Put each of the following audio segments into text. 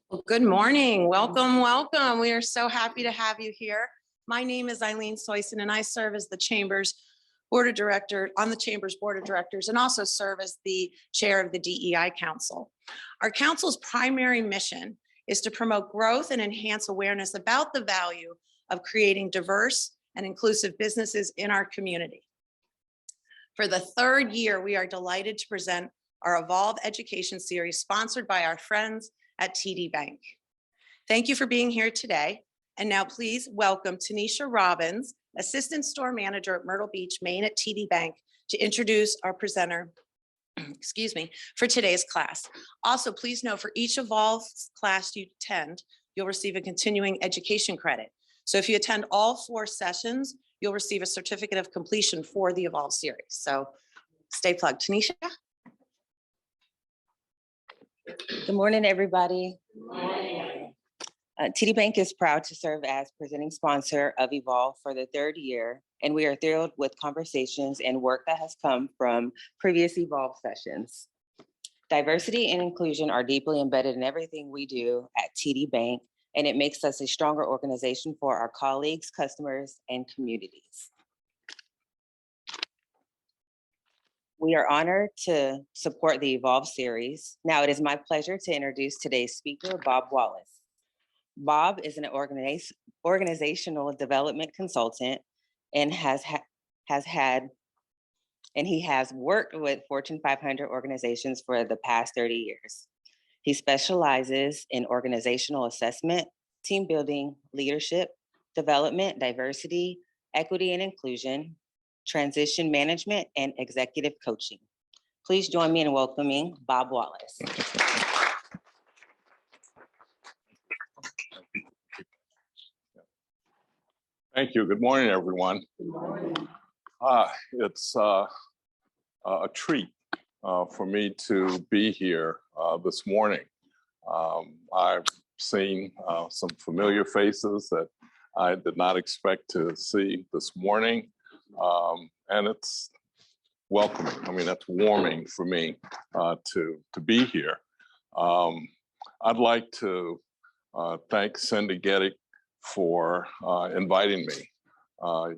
Well, good morning. Welcome, welcome. We are so happy to have you here. My name is Eileen Soyson, and I serve as the Chamber's Board of Directors, on the Chamber's Board of Directors, and also serve as the chair of the DEI Council. Our council's primary mission is to promote growth and enhance awareness about the value of creating diverse and inclusive businesses in our community. For the third year, we are delighted to present our Evolve Education Series sponsored by our friends at TD Bank. Thank you for being here today. And now please welcome Tanisha Robbins, Assistant Store Manager at Myrtle Beach, Maine at TD Bank, to introduce our presenter, excuse me, for today's class. Also, please know for each Evolve class you attend, you'll receive a continuing education credit. So if you attend all 4 sessions, you'll receive a certificate of completion for the Evolve series. So stay plugged. Tanisha? Good morning, everybody. TD Bank is proud to serve as presenting sponsor of Evolve for the 3rd year, and we are thrilled with conversations and work that has come from previous Evolve sessions. Diversity and inclusion are deeply embedded in everything we do at TD Bank, and it makes us a stronger organization for our colleagues, customers, and communities. We are honored to support the Evolve series. Now it is my pleasure to introduce today's speaker, Bob Wallace. Bob is an organizational development consultant and he has worked with Fortune 500 organizations for the past 30 years. He specializes in organizational assessment, team building, leadership, development, diversity, equity and inclusion, transition management, and executive coaching. Please join me in welcoming Bob Wallace. Thank you. Good morning, everyone. Good morning. It's a treat for me to be here this morning. I've seen some familiar faces that I did not expect to see this morning. And it's welcoming. I mean, that's warming for me to be here. I'd like to thank Cindy Geddick for inviting me.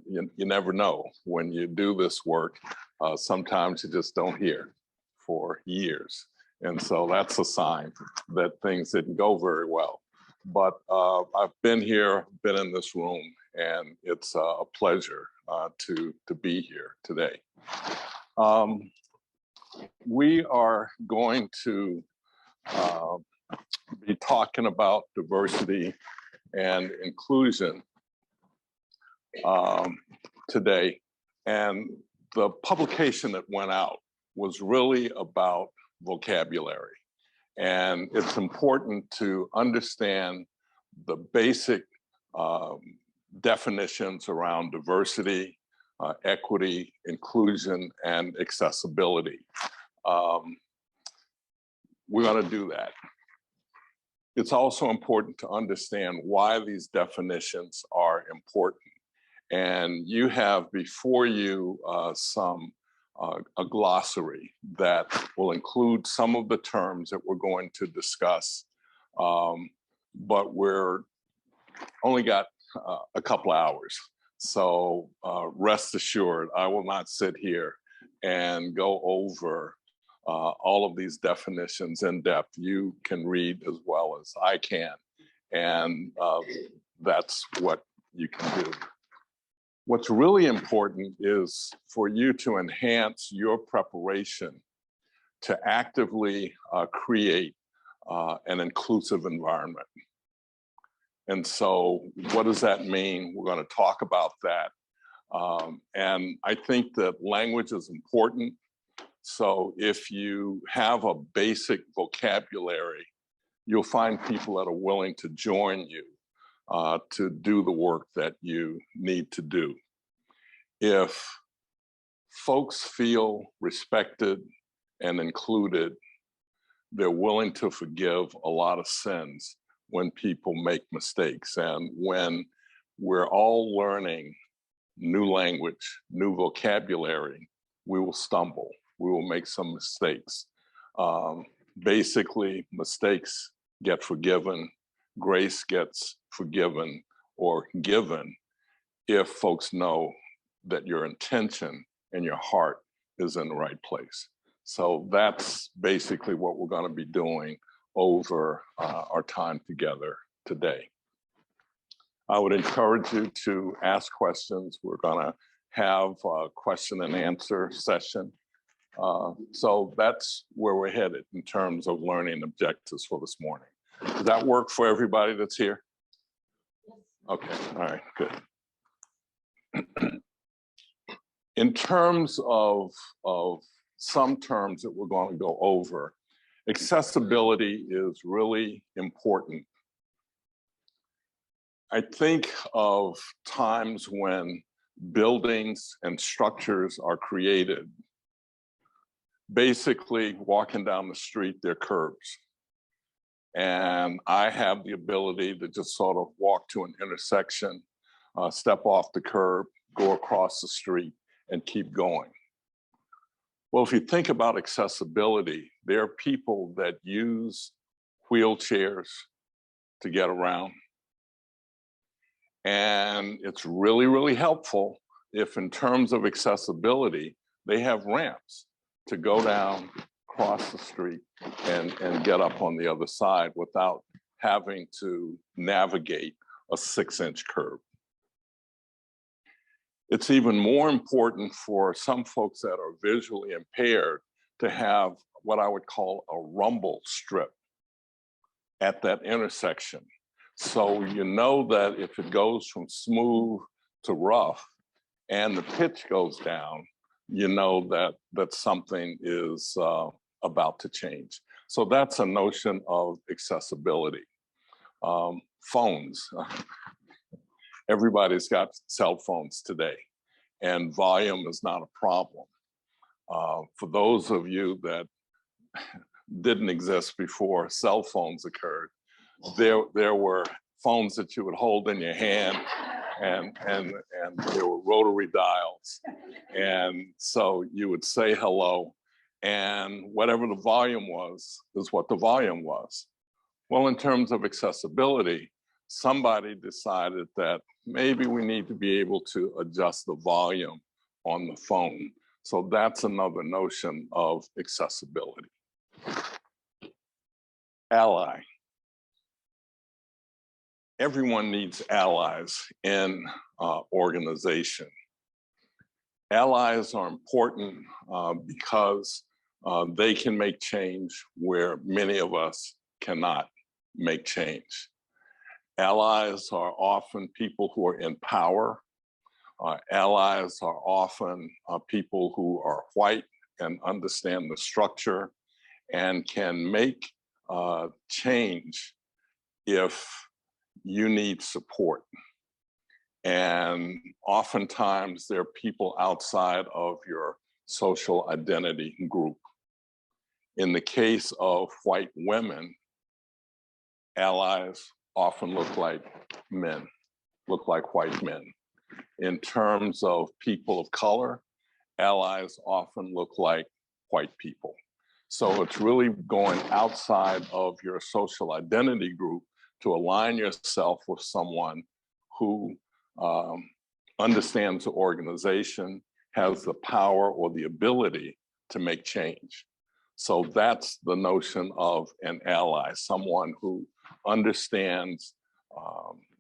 You never know when you do this work. Sometimes you just don't hear for years. And so that's a sign that things didn't go very well. But I've been here, been in this room, and it's a pleasure to be here today. We are going to be talking about diversity and inclusion today. And the publication that went out was really about vocabulary. And it's important to understand the basic definitions around diversity, equity, inclusion, and accessibility. We're going to do that. It's also important to understand why these definitions are important. And you have before you a glossary that will include some of the terms that we're going to discuss, but we're only got a couple hours. So rest assured, I will not sit here and go over all of these definitions in depth. You can read as well as I can, and that's what you can do. What's really important is for you to enhance your preparation to actively create an inclusive environment. And so what does that mean? We're going to talk about that. And I think that language is important. So if you have a basic vocabulary, you'll find people that are willing to join you to do the work that you need to do. If folks feel respected and included, they're willing to forgive a lot of sins when people make mistakes. And when we're all learning new language, new vocabulary, we will stumble, we will make some mistakes. Basically, mistakes get forgiven, grace gets forgiven or given if folks know that your intention and your heart is in the right place. So that's basically what we're going to be doing over our time together today. I would encourage you to ask questions. We're going to have a question and answer session. So that's where we're headed in terms of learning objectives for this morning. Does that work for everybody that's here? Okay, all right, good. In terms of some terms that we're going to go over, accessibility is really important. I think of times when buildings and structures are created. Basically, walking down the street, there are curbs. And I have the ability to just sort of walk to an intersection, step off the curb, go across the street, and keep going. Well, if you think about accessibility, there are people that use wheelchairs to get around. And it's really, really helpful if in terms of accessibility, they have ramps to go down, cross the street, and get up on the other side without having to navigate a 6-inch curb. It's even more important for some folks that are visually impaired to have what I would call a rumble strip at that intersection. So you know that if it goes from smooth to rough and the pitch goes down, you know that something is about to change. So that's a notion of accessibility. Phones. Everybody's got cell phones today, and volume is not a problem. For those of you that didn't exist before cell phones occurred, there were phones that you would hold in your hand, and there were rotary dials. And so you would say hello, and whatever the volume was is what the volume was. Well, in terms of accessibility, somebody decided that maybe we need to be able to adjust the volume on the phone. So that's another notion of accessibility. Ally. Everyone needs allies in organization. Allies are important because they can make change where many of us cannot make change. Allies are often people who are in power. Allies are often people who are white and understand the structure and can make change if you need support. And oftentimes there are people outside of your social identity group. In the case of white women, allies often look like men, look like white men. In terms of people of color, allies often look like white people. So it's really going outside of your social identity group to align yourself with someone who understands the organization, has the power or the ability to make change. So that's the notion of an ally, someone who understands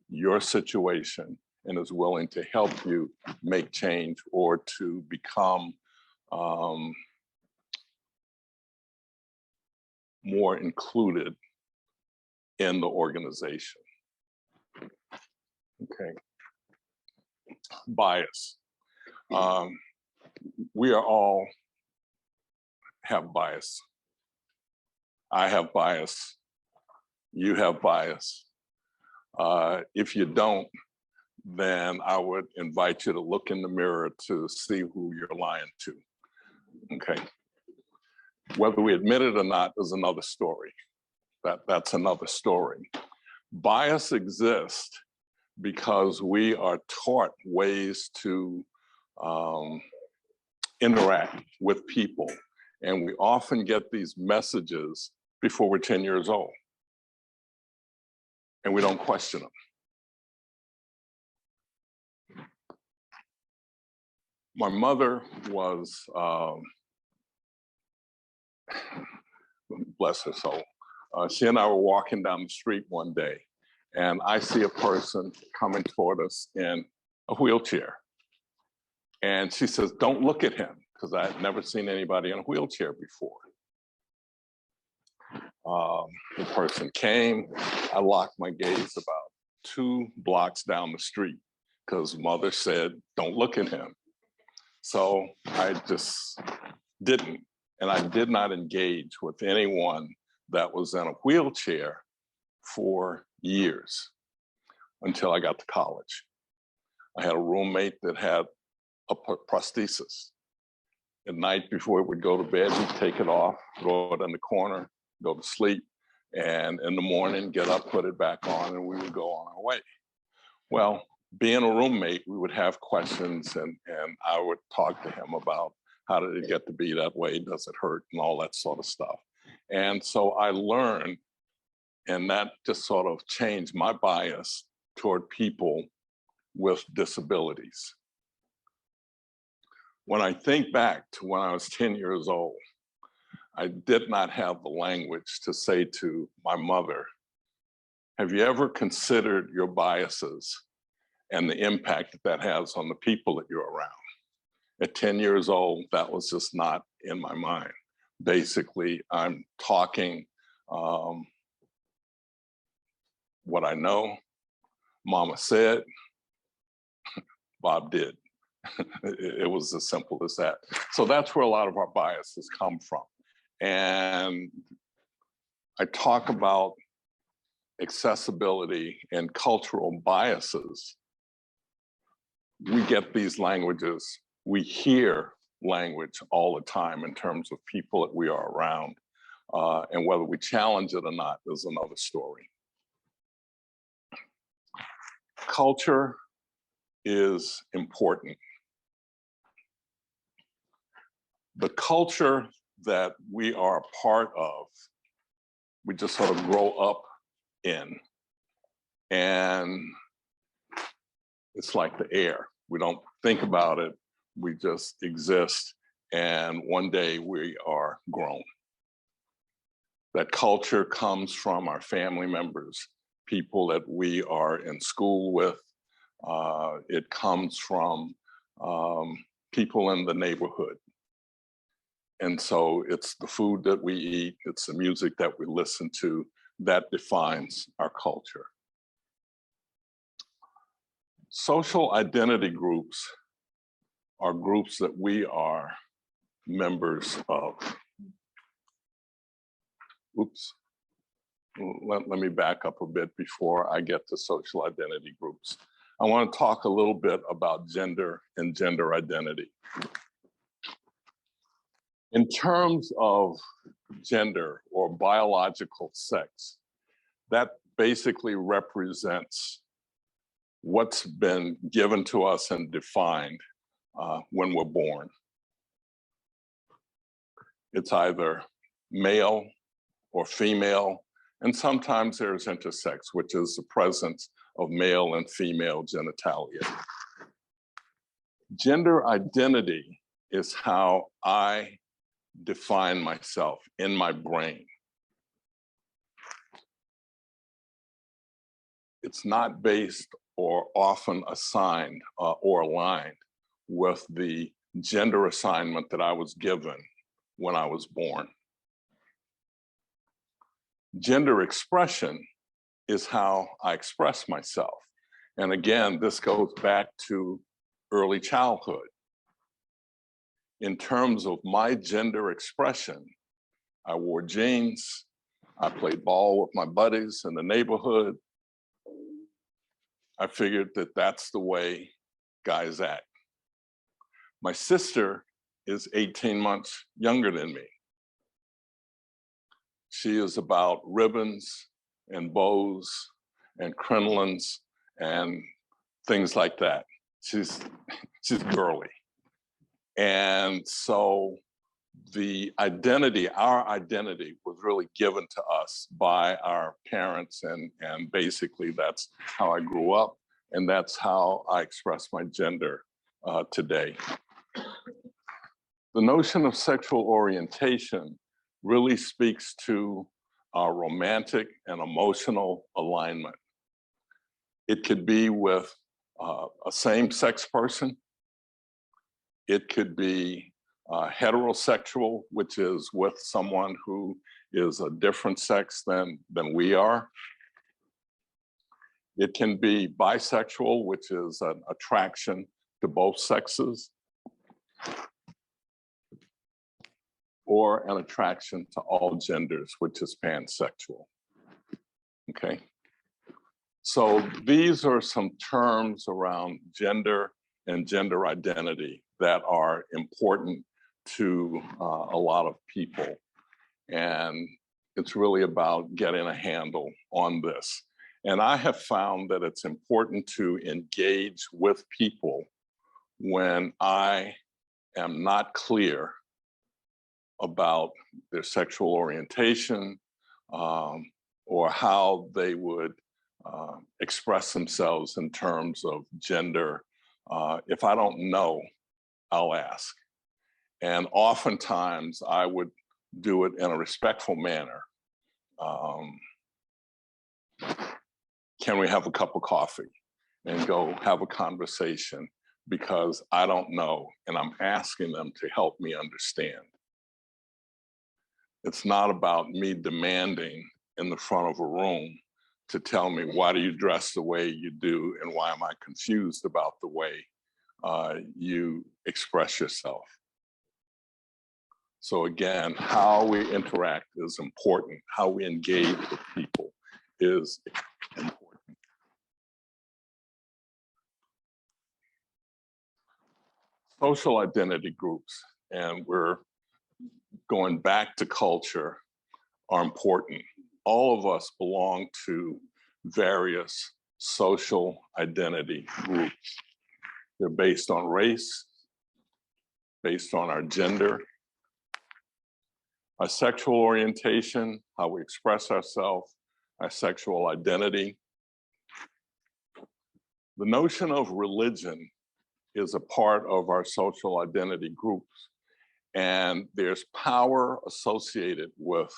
your situation and is willing to help you make change or to become more included in the organization. Okay. Bias. We are all have bias. I have bias. You have bias. If you don't, then I would invite you to look in the mirror to see who you're lying to. Okay. Whether we admit it or not is another story. That's another story. Bias exists because we are taught ways to interact with people. And we often get these messages before we're 10 years old. and we don't question them. My mother was, bless her soul, she and I were walking down the street one day, and I see a person coming toward us in a wheelchair. And she says, "Don't look at him," because I had never seen anybody in a wheelchair before. The person came, I locked my gaze about 2 blocks down the street because mother said, "Don't look at him." So I just didn't, and I did not engage with anyone that was in a wheelchair for years until I got to college. I had a roommate that had a prosthesis. At night before he would go to bed, he'd take it off, throw it in the corner, go to sleep, and in the morning, get up, put it back on, and we would go on our way. Well, being a roommate, we would have questions, and I would talk to him about how did it get to be that way, does it hurt, and all that sort of stuff. And so I learned, and that just sort of changed my bias toward people with disabilities. When I think back to when I was 10 years old, I did not have the language to say to my mother, "Have you ever considered your biases and the impact that that has on the people that you're around?" At 10 years old, that was just not in my mind. Basically, I'm talking what I know, Mama said, Bob did. It was as simple as that. So that's where a lot of our biases come from. And I talk about accessibility and cultural biases. We get these languages, we hear language all the time in terms of people that we are around. And whether we challenge it or not is another story. Culture is important. The culture that we are a part of, we just sort of grow up in. And it's like the air. We don't think about it, we just exist. And one day we are grown. That culture comes from our family members, people that we are in school with. It comes from people in the neighborhood. And so it's the food that we eat, it's the music that we listen to that defines our culture. Social identity groups are groups that we are members of. Oops. Let me back up a bit before I get to social identity groups. I want to talk a little bit about gender and gender identity. In terms of gender or biological sex, that basically represents what's been given to us and defined when we're born. It's either male or female, and sometimes there's intersex, which is the presence of male and female genitalia. Gender identity is how I define myself in my brain. It's not based or often assigned or aligned with the gender assignment that I was given when I was born. Gender expression is how I express myself. And again, this goes back to early childhood. In terms of my gender expression, I wore jeans, I played ball with my buddies in the neighborhood. I figured that that's the way guys act. My sister is 18 months younger than me. She is about ribbons and bows and crinolines and things like that. She's girly. And so the identity, our identity was really given to us by our parents, and basically that's how I grew up, and that's how I express my gender today. The notion of sexual orientation really speaks to our romantic and emotional alignment. It could be with a same-sex person. It could be heterosexual, which is with someone who is a different sex than we are. It can be bisexual, which is an attraction to both sexes, or an attraction to all genders, which is pansexual. Okay. So these are some terms around gender and gender identity that are important to a lot of people. And it's really about getting a handle on this. And I have found that it's important to engage with people when I am not clear about their sexual orientation or how they would express themselves in terms of gender. If I don't know, I'll ask. And oftentimes I would do it in a respectful manner. Can we have a cup of coffee and go have a conversation, because I don't know and I'm asking them to help me understand. It's not about me demanding in the front of a room to tell me, why do you dress the way you do, and why am I confused about the way you express yourself? So again, how we interact is important. How we engage with people is important. Social identity groups, and we're going back to culture, are important. All of us belong to various social identity groups. They're based on race, based on our gender, our sexual orientation, how we express ourselves, our sexual identity. The notion of religion is a part of our social identity groups, and there's power associated with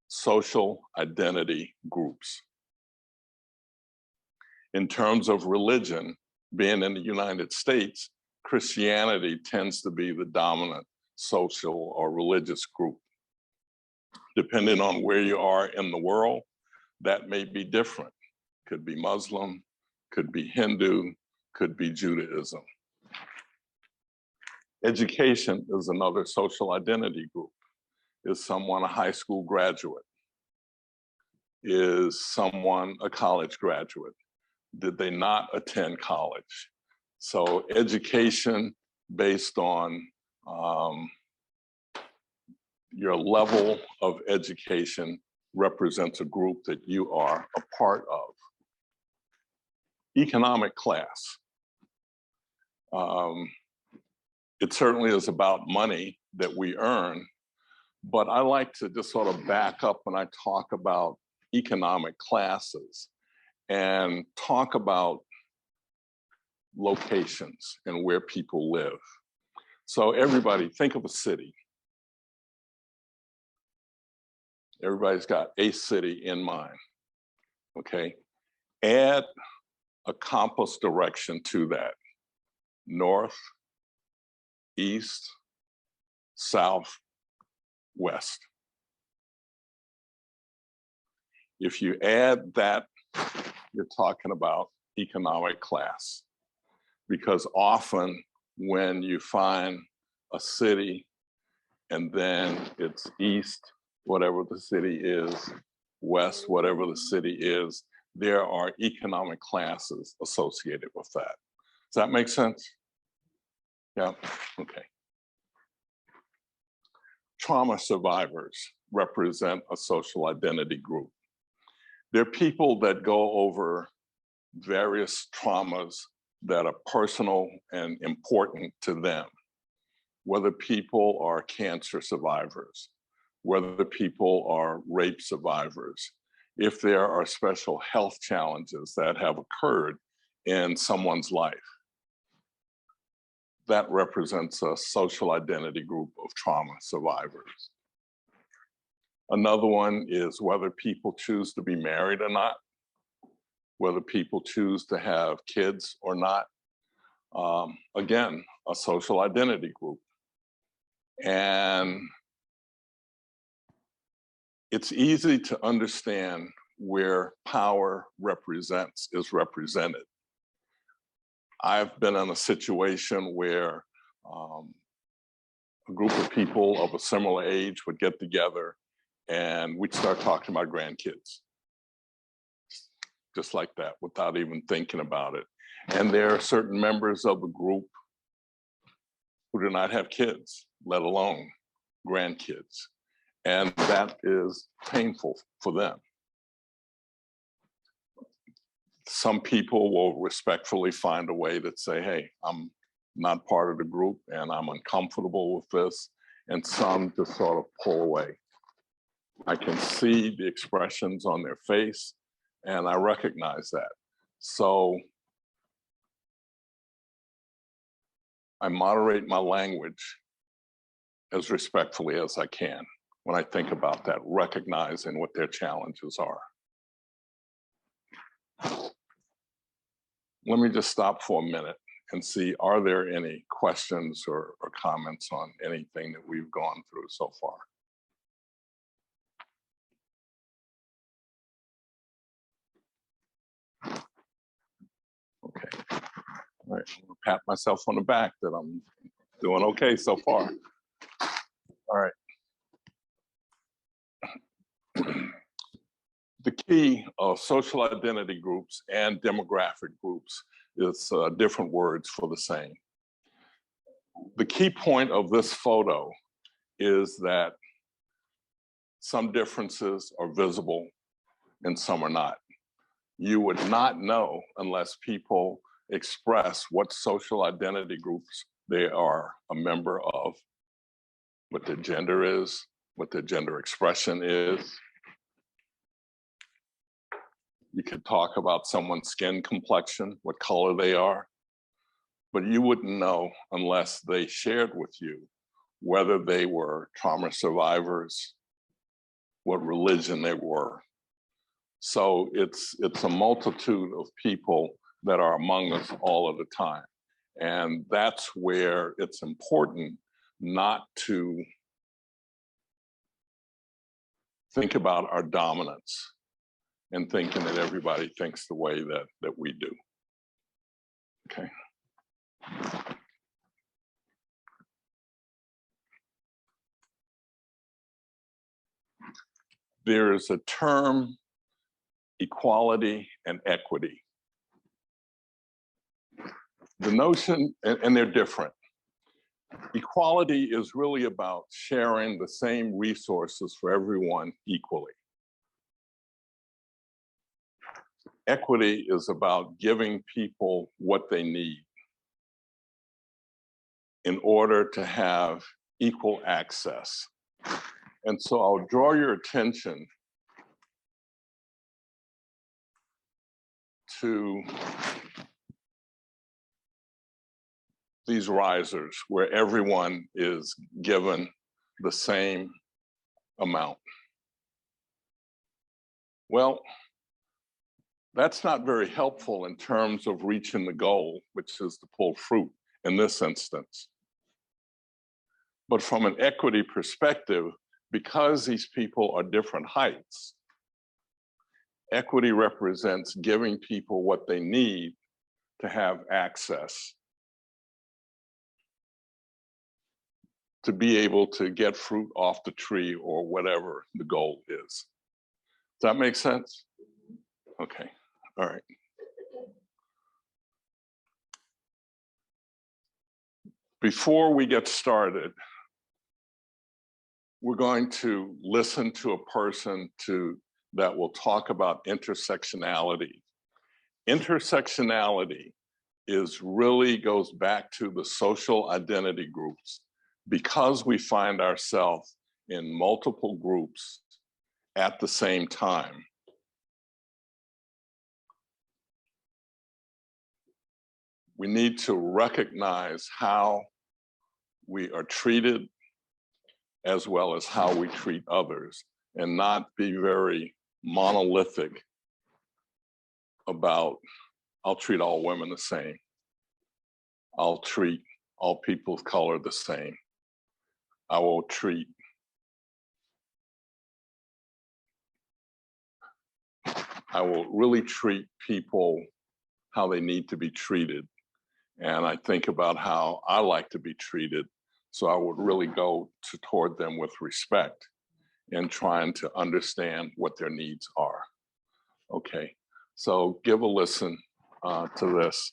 social identity groups. In terms of religion, being in the United States, Christianity tends to be the dominant social or religious group. Depending on where you are in the world, that may be different. Could be Muslim, could be Hindu, could be Judaism. Education is another social identity group. Is someone a high school graduate? Is someone a college graduate? Did they not attend college? So education based on your level of education represents a group that you are a part of. Economic class. It certainly is about money that we earn, but I like to just sort of back up when I talk about economic classes and talk about locations and where people live. So everybody, think of a city. Everybody's got a city in mind, okay? Add a compass direction to that. North, east, south, west. If you add that, you're talking about economic class. Because often when you find a city and then it's east, whatever the city is, west, whatever the city is, there are economic classes associated with that. Does that make sense? Yeah, okay. Trauma survivors represent a social identity group. They're people that go over various traumas that are personal and important to them. whether people are cancer survivors, whether people are rape survivors, if there are special health challenges that have occurred in someone's life. That represents a social identity group of trauma survivors. Another one is whether people choose to be married or not, whether people choose to have kids or not. Again, a social identity group. And it's easy to understand where power is represented. I've been in a situation where a group of people of a similar age would get together and we'd start talking about grandkids. Just like that, without even thinking about it. And there are certain members of the group who do not have kids, let alone grandkids. And that is painful for them. Some people will respectfully find a way to say, hey, I'm not part of the group and I'm uncomfortable with this. And some just sort of pull away. I can see the expressions on their face and I recognize that. So I moderate my language as respectfully as I can when I think about that, recognizing what their challenges are. Let me just stop for a minute and see, are there any questions or comments on anything that we've gone through so far? Okay, all right, I'm gonna pat myself on the back that I'm doing okay so far. All right. The key of social identity groups and demographic groups is different words for the same. The key point of this photo is that some differences are visible and some are not. You would not know unless people express what social identity groups they are a member of, what their gender is, what their gender expression is. You could talk about someone's skin complexion, what color they are, but you wouldn't know unless they shared with you whether they were trauma survivors, what religion they were. So it's a multitude of people that are among us all of the time. And that's where it's important not to think about our dominance and thinking that everybody thinks the way that we do. Okay. There is a term, equality and equity. The notion, and they're different. Equality is really about sharing the same resources for everyone equally. Equity is about giving people what they need in order to have equal access. And so I'll draw your attention to these risers where everyone is given the same amount. Well, that's not very helpful in terms of reaching the goal, which is to pull fruit in this instance. But from an equity perspective, because these people are different heights, equity represents giving people what they need to have access to be able to get fruit off the tree or whatever the goal is. Does that make sense? Okay, all right. Before we get started, we're going to listen to a person that will talk about intersectionality. Intersectionality really goes back to the social identity groups because we find ourselves in multiple groups at the same time, we need to recognize how we are treated as well as how we treat others, and not be very monolithic about, I'll treat all women the same. I'll treat all people of color the same. I will really treat people how they need to be treated. And I think about how I like to be treated. So I would really go toward them with respect and trying to understand what their needs are. Okay, so give a listen to this,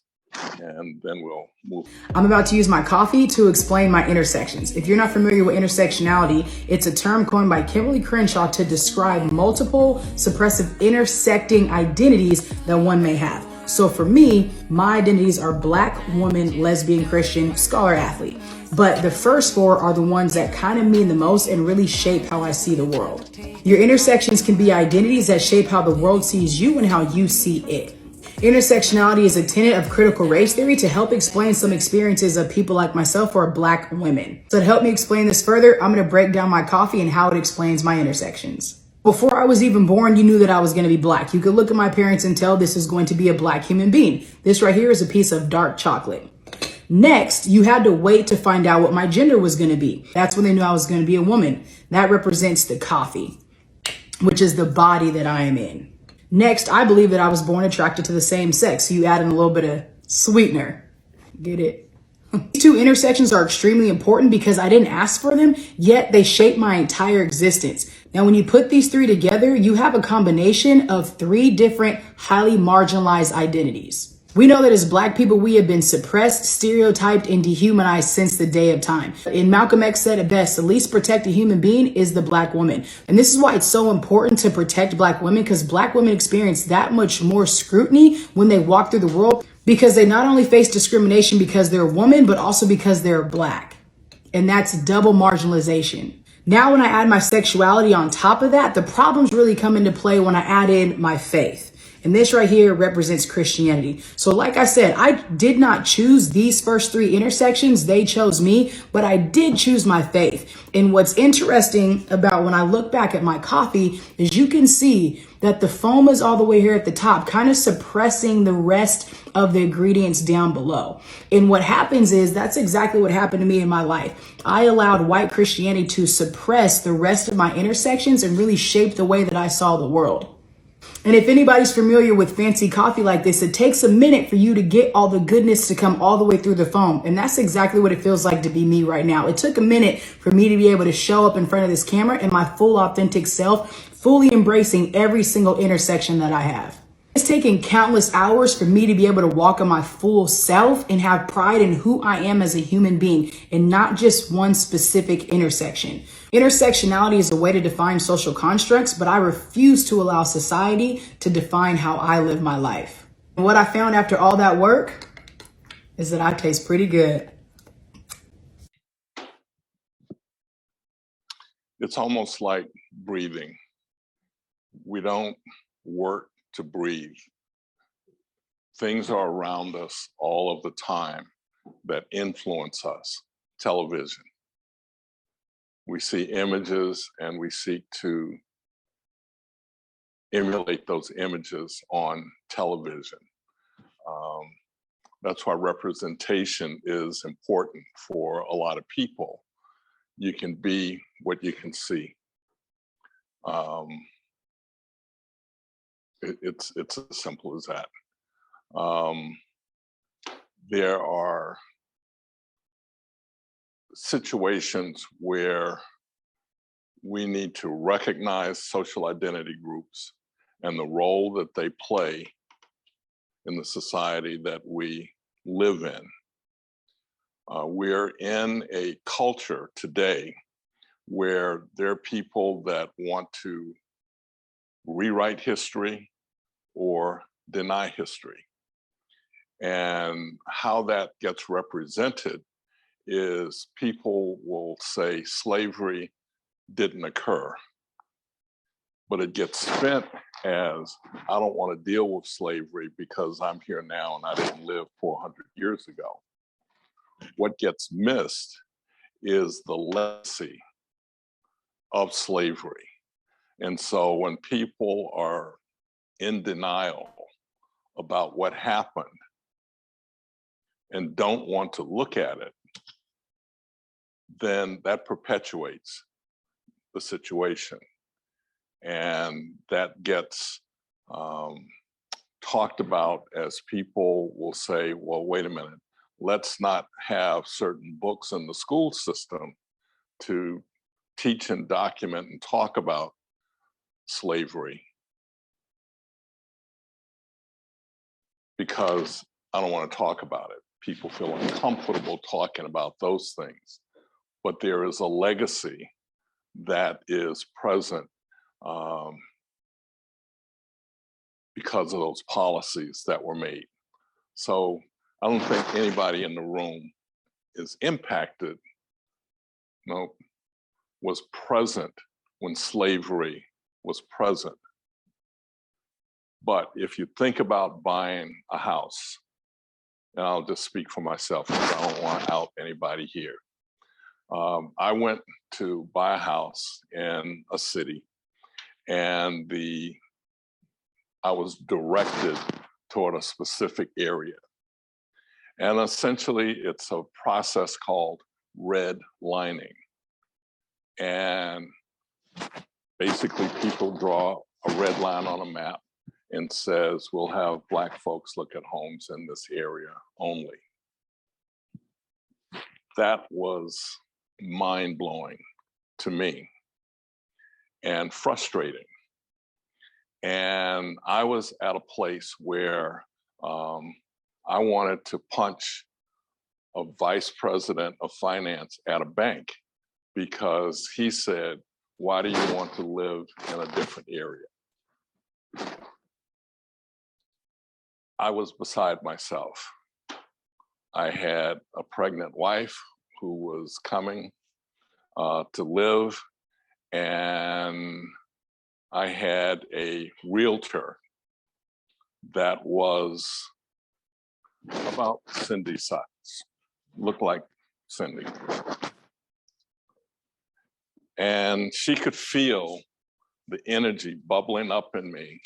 and then we'll move. I'm about to use my coffee to explain my intersections. If you're not familiar with intersectionality, it's a term coined by Kimberly Crenshaw to describe multiple suppressive intersecting identities that one may have. So for me, my identities are Black, woman, lesbian, Christian, scholar, athlete. But the first four are the ones that kind of mean the most and really shape how I see the world. Your intersections can be identities that shape how the world sees you and how you see it. Intersectionality is a tenet of critical race theory to help explain some experiences of people like myself or Black women. So to help me explain this further, I'm going to break down my coffee and how it explains my intersections. Before I was even born, you knew that I was going to be Black. You could look at my parents and tell this is going to be a Black human being. This right here is a piece of dark chocolate. Next, you had to wait to find out what my gender was going to be. That's when they knew I was going to be a woman. That represents the coffee, which is the body that I am in. Next, I believe that I was born attracted to the same sex. So you add in a little bit of sweetener. Get it? These two intersections are extremely important because I didn't ask for them, yet they shape my entire existence. Now, when you put these three together, you have a combination of three different highly marginalized identities. We know that as Black people, we have been suppressed, stereotyped, and dehumanized since the day of time. And Malcolm X said it best, the least protected human being is the Black woman. And this is why it's so important to protect Black women, because Black women experience that much more scrutiny when they walk through the world, because they not only face discrimination because they're a woman, but also because they're Black. And that's double marginalization. Now, when I add my sexuality on top of that, the problems really come into play when I add in my faith. And this right here represents Christianity. So like I said, I did not choose these first three intersections. They chose me, but I did choose my faith. And what's interesting about when I look back at my coffee is you can see that the foam is all the way here at the top, kind of suppressing the rest of the ingredients down below. And what happens is that's exactly what happened to me in my life. I allowed white Christianity to suppress the rest of my intersections and really shape the way that I saw the world. And if anybody's familiar with fancy coffee like this, it takes a minute for you to get all the goodness to come all the way through the foam. And that's exactly what it feels like to be me right now. It took a minute for me to be able to show up in front of this camera in my full authentic self, fully embracing every single intersection that I have. It's taken countless hours for me to be able to walk in my full self and have pride in who I am as a human being and not just one specific intersection. Intersectionality is a way to define social constructs, but I refuse to allow society to define how I live my life. And what I found after all that work is that I taste pretty good. It's almost like breathing. We don't work to breathe. Things are around us all of the time that influence us. Television. We see images and we seek to emulate those images on television. That's why representation is important for a lot of people. You can be what you can see. It's as simple as that. There are situations where we need to recognize social identity groups and the role that they play in the society that we live in. We're in a culture today where there are people that want to rewrite history or deny history. And how that gets represented is people will say slavery didn't occur, but it gets spent as, I don't want to deal with slavery because I'm here now and I didn't live 400 years ago. What gets missed is the legacy of slavery. And so when people are in denial about what happened and don't want to look at it, then that perpetuates the situation. And that gets talked about as people will say, well, wait a minute, let's not have certain books in the school system to teach and document and talk about slavery, because I don't want to talk about it. People feel uncomfortable talking about those things, but there is a legacy that is present because of those policies that were made. So I don't think anybody in the room is impacted, was present when slavery was present. But if you think about buying a house, and I'll just speak for myself because I don't want to out anybody here. I went to buy a house in a city, and I was directed toward a specific area. And essentially, it's a process called redlining. And basically, people draw a red line on a map and says, we'll have Black folks look at homes in this area only. That was mind-blowing to me and frustrating. And I was at a place where I wanted to punch a vice president of finance at a bank because he said, why do you want to live in a different area? I was beside myself. I had a pregnant wife who was coming to live, and I had a realtor that was about Cindy's size, looked like Cindy. And she could feel the energy bubbling up in me.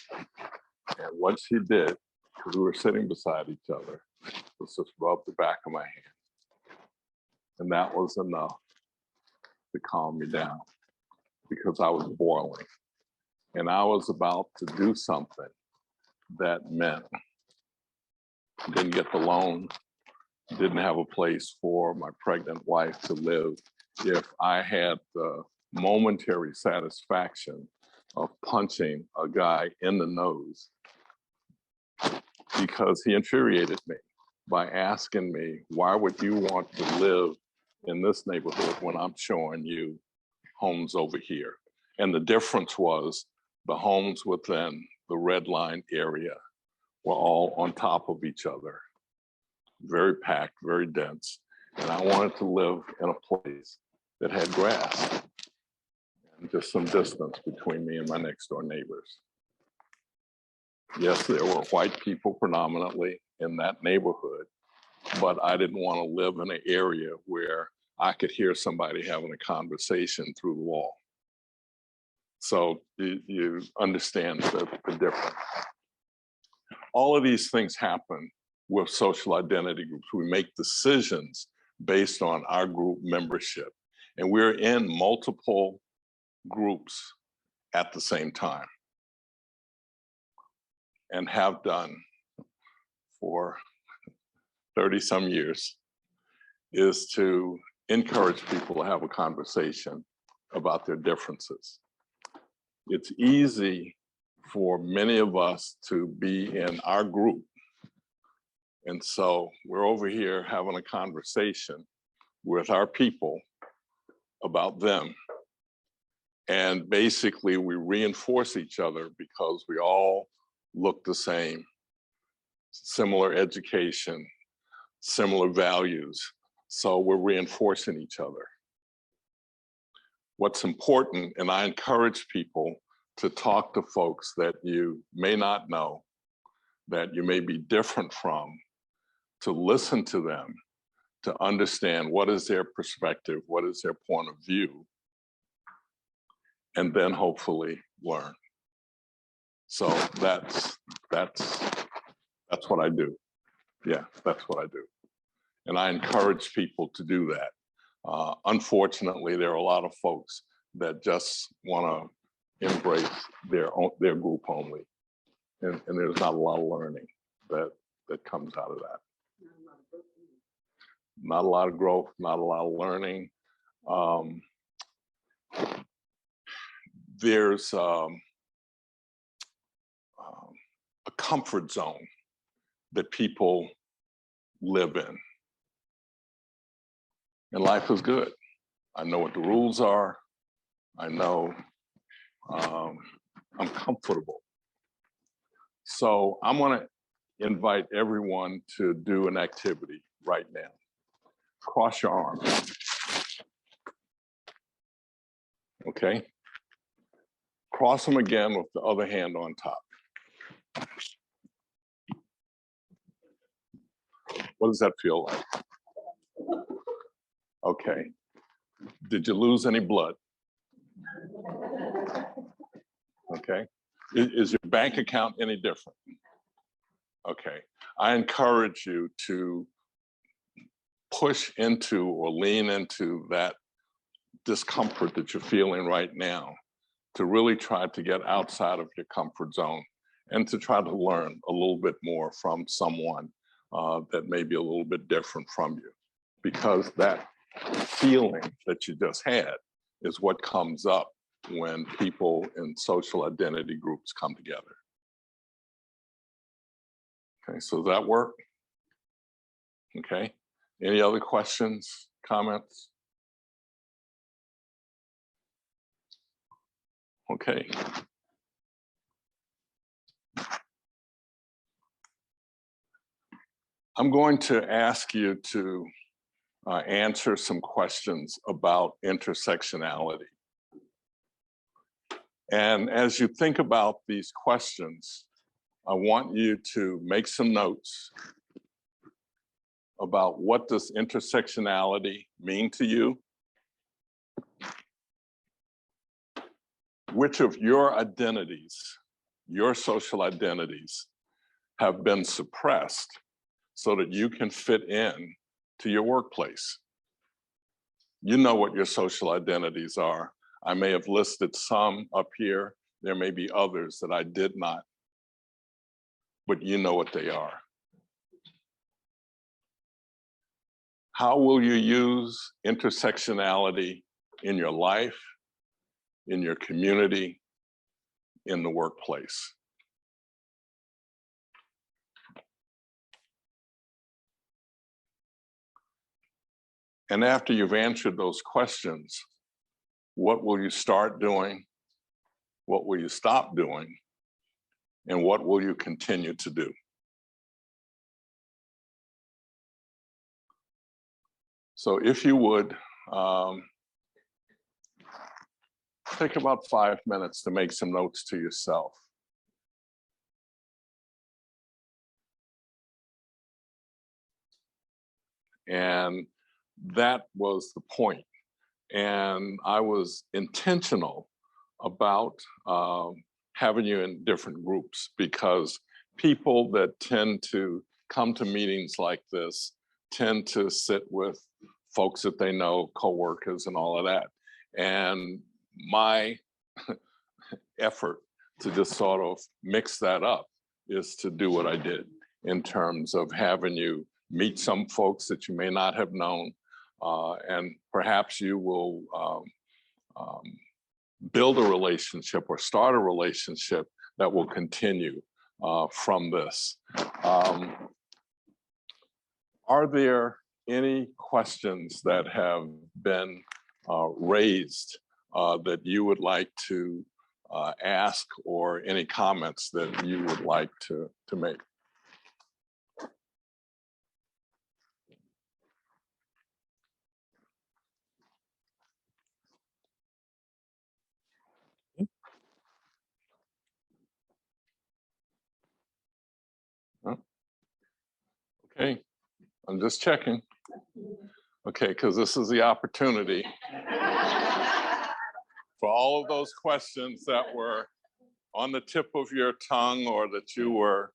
And what she did, because we were sitting beside each other, was just rub the back of my hand. And that was enough to calm me down because I was boiling. And I was about to do something that meant I didn't get the loan, didn't have a place for my pregnant wife to live if I had the momentary satisfaction of punching a guy in the nose, because he infuriated me by asking me, why would you want to live in this neighborhood when I'm showing you homes over here? And the difference was the homes within the red line area were all on top of each other, very packed, very dense. And I wanted to live in a place that had grass and just some distance between me and my next door neighbors. Yes, there were white people predominantly in that neighborhood, but I didn't want to live in an area where I could hear somebody having a conversation through the wall. So you understand the difference. All of these things happen with social identity groups. We make decisions based on our group membership, and we're in multiple groups at the same time and have done for 30 some years, is to encourage people to have a conversation about their differences. It's easy for many of us to be in our group. And so we're over here having a conversation with our people about them. And basically we reinforce each other because we all look the same, similar education, similar values, So we're reinforcing each other. What's important, and I encourage people to talk to folks that you may not know, that you may be different from, to listen to them, to understand what is their perspective, what is their point of view, and then hopefully learn. So that's what I do. Yeah, that's what I do. And I encourage people to do that. Unfortunately, there are a lot of folks that just want to embrace their group only. And there's not a lot of learning that comes out of that. Not a lot of growth, not a lot of learning. There's a comfort zone that people live in. And life is good. I know what the rules are. I know I'm comfortable. So I'm gonna invite everyone to do an activity right now. Cross your arms. Okay? Cross them again with the other hand on top. What does that feel like? Okay. Did you lose any blood? Okay. Is your bank account any different? Okay. I encourage you to push into or lean into that discomfort that you're feeling right now, to really try to get outside of your comfort zone and to try to learn a little bit more from someone that may be a little bit different from you, because that feeling that you just had is what comes up when people in social identity groups come together. Okay, so does that work? Okay, any other questions, comments? Okay. I'm going to ask you to answer some questions about intersectionality. And as you think about these questions, I want you to make some notes about what does intersectionality mean to you? Which of your identities, your social identities, have been suppressed so that you can fit in to your workplace? You know what your social identities are. I may have listed some up here. There may be others that I did not, but you know what they are. How will you use intersectionality in your life, in your community, in the workplace? And after you've answered those questions, what will you start doing? What will you stop doing? And what will you continue to do? So if you would, take about 5 minutes to make some notes to yourself. And that was the point. And I was intentional about having you in different groups, because people that tend to come to meetings like this tend to sit with folks that they know, coworkers and all of that. And my effort to just sort of mix that up is to do what I did in terms of having you meet some folks that you may not have known, and perhaps you will build a relationship or start a relationship that will continue from this. Are there any questions that have been raised that you would like to ask, or any comments that you would like to make? Okay, I'm just checking. Okay, because this is the opportunity for all of those questions that were on the tip of your tongue or that you were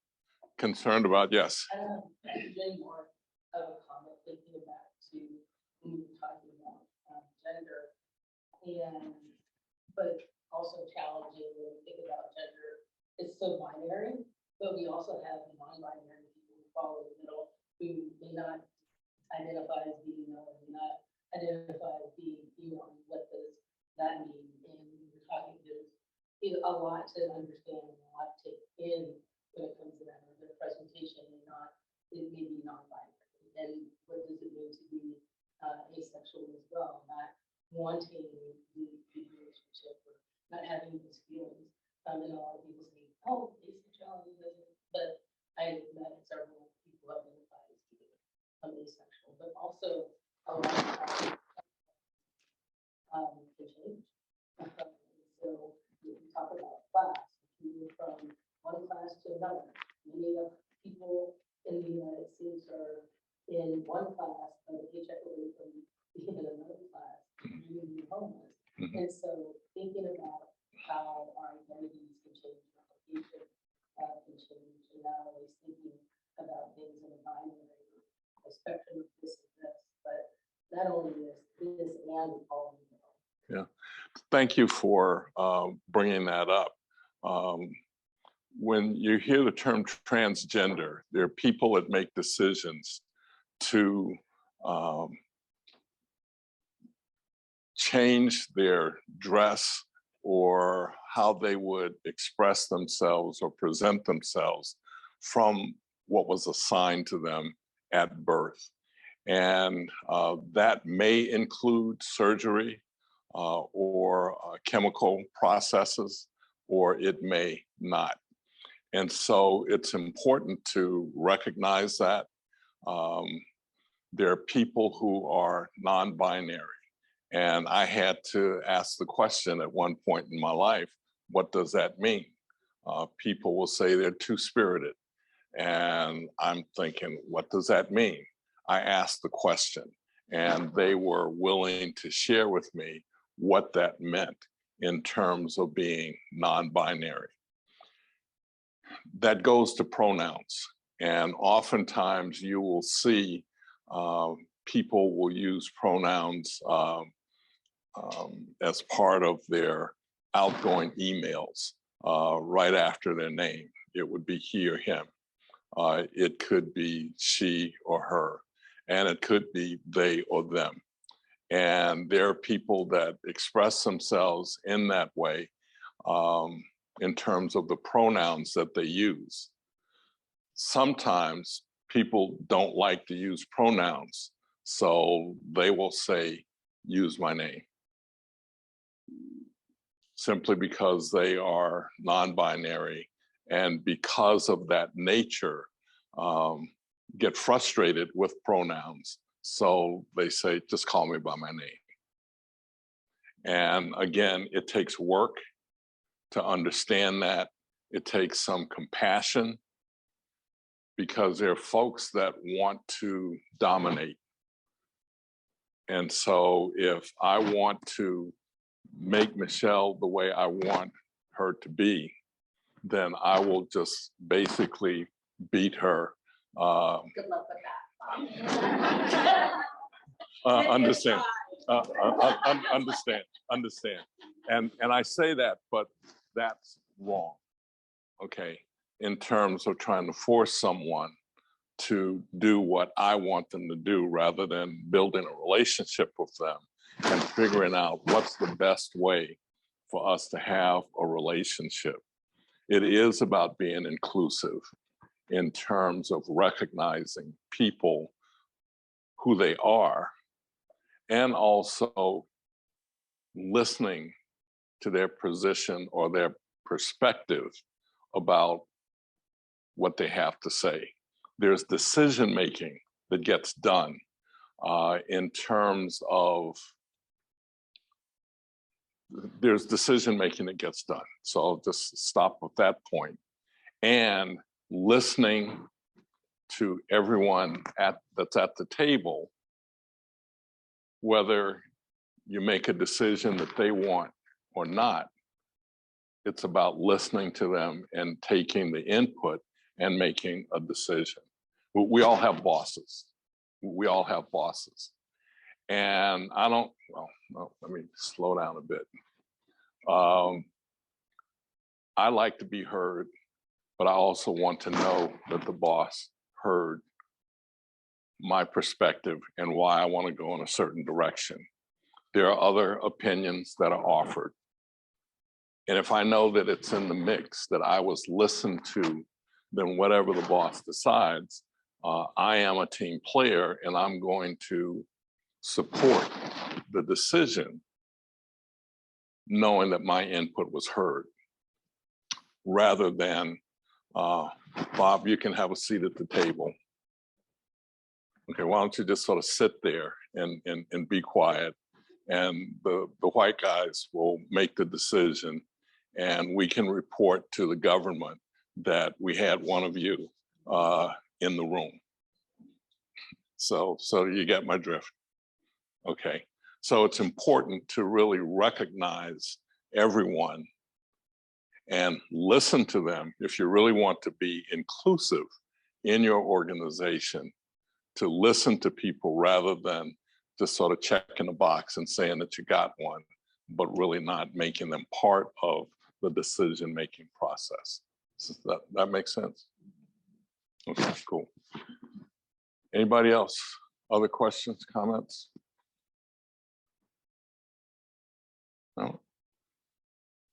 concerned about. Yes. More of a comment thinking back to when we were talking about gender, and but also challenging when we think about gender. It's so binary, but we also have non-binary people who fall in the middle who may not identify as being male, may not identify as being female. What does that mean? And we were talking, there's a lot to understand, a lot to take in when it comes to that. The presentation may not, it may be non-binary. And what does it mean to be asexual as well? Not wanting the relationship or not having those feelings. And a lot of people say, oh, asexuality doesn't, but I met several people who identify as being asexual, but also a lot of can change. So if you talk about class, you move from one class to another. Many of people in the United States are in one class, but a paycheck away from being in another class, being homeless. And so thinking about how our identities can change, our location can change, and not always thinking about things in a binary, a spectrum of this and this, but not only this and all of them. Yeah, thank you for bringing that up. When you hear the term transgender, there are people that make decisions to change their dress or how they would express themselves or present themselves from what was assigned to them at birth. And that may include surgery or chemical processes, or it may not. And so it's important to recognize that. There are people who are non-binary. And I had to ask the question at one point in my life, what does that mean? People will say they're two-spirited. And I'm thinking, what does that mean? I asked the question, and they were willing to share with me what that meant in terms of being non-binary. That goes to pronouns. And oftentimes you will see people will use pronouns as part of their outgoing emails right after their name. It would be he or him. It could be she or her, and it could be they or them. And there are people that express themselves in that way in terms of the pronouns that they use. Sometimes people don't like to use pronouns, so they will say, use my name, simply because they are non-binary, and because of that nature, get frustrated with pronouns. So they say, just call me by my name. And again, it takes work to understand that. It takes some compassion, because there are folks that want to dominate. And so if I want to make Michelle the way I want her to be, then I will just basically beat her. Good luck with that. Understand. Understand. And I say that, but that's wrong, okay? In terms of trying to force someone to do what I want them to do, rather than building a relationship with them and figuring out what's the best way for us to have a relationship. It is about being inclusive in terms of recognizing people who they are, and also listening to their position or their perspective about what they have to say. There's decision-making that gets done in terms of, there's decision-making that gets done. So I'll just stop with that point. And listening to everyone that's at the table, whether you make a decision that they want or not. It's about listening to them and taking the input and making a decision. We all have bosses. We all have bosses. And I don't, well, no, let me slow down a bit. I like to be heard, but I also want to know that the boss heard my perspective and why I want to go in a certain direction. There are other opinions that are offered. And if I know that it's in the mix, that I was listened to, then whatever the boss decides, I am a team player and I'm going to support the decision, knowing that my input was heard, rather than, Bob, you can have a seat at the table. Okay, why don't you just sort of sit there and be quiet, and the white guys will make the decision, and we can report to the government that we had one of you in the room. So you get my drift. Okay, so it's important to really recognize everyone and listen to them if you really want to be inclusive in your organization, to listen to people rather than just sort of checking a box and saying that you got one, but really not making them part of the decision-making process. Does that makes sense? Okay, cool. Anybody else? Other questions, comments? No?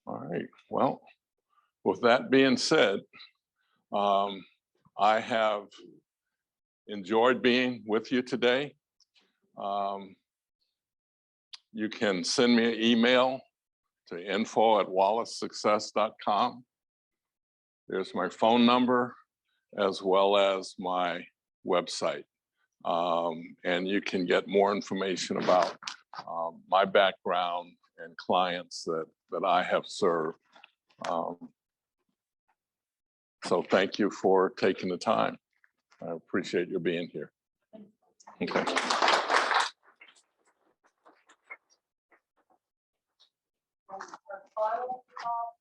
All right, well, with that being said, I have enjoyed being with you today. You can send me an email to info@wallacesuccess.com. There's my phone number as well as my website. And you can get more information about my background and clients that I have served. So thank you for taking the time. I appreciate you being here. Okay.